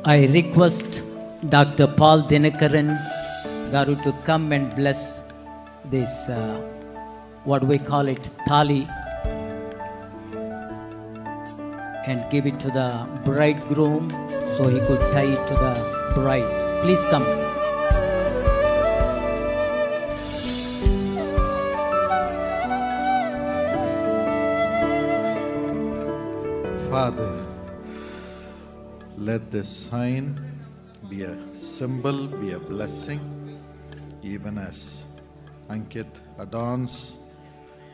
I request Dr. Paul Dinakaran Garu to come and bless this, what we call it, thali, and give it to the bridegroom so he could tie it to the bride. Please come. Father, let this sign be a symbol, be a blessing, even as Ankit adorns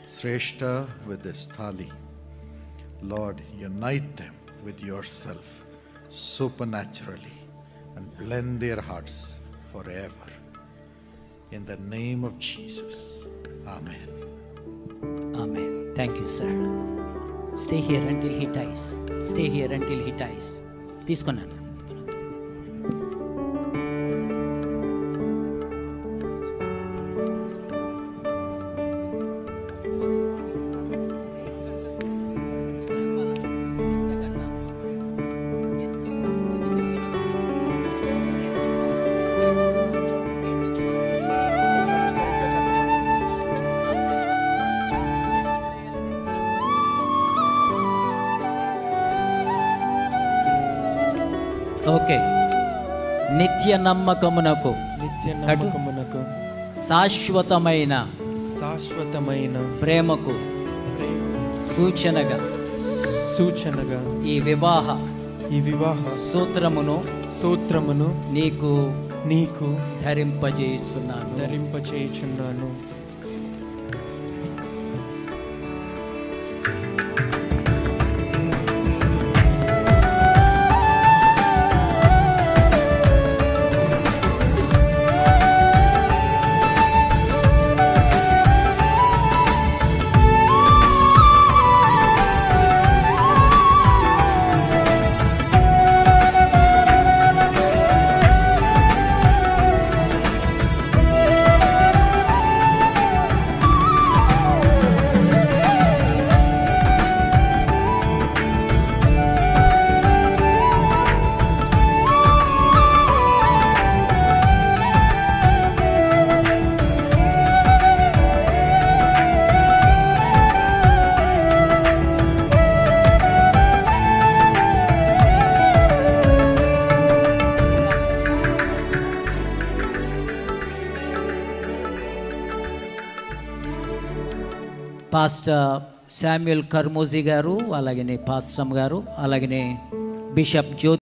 Shrestha with this thali. Lord, unite them with yourself supernaturally and blend their hearts forever. In the name of Jesus. Amen. Amen. Thank you, sir. Stay here until he ties. Stay here until he ties. తీసుకున్నాను. Okay. నిత్య నమ్మకమునకు శాశ్వతమైన ప్రేమకు సూచనగా ఈ వివాహ సూత్రమును నీకు ధరింపజేయుచున్నాను. Pastor Samuel కర్మోజీ గారు, అలాగనే పాస్టర్ గారు, అలాగనే బిషప్ జ్యోతి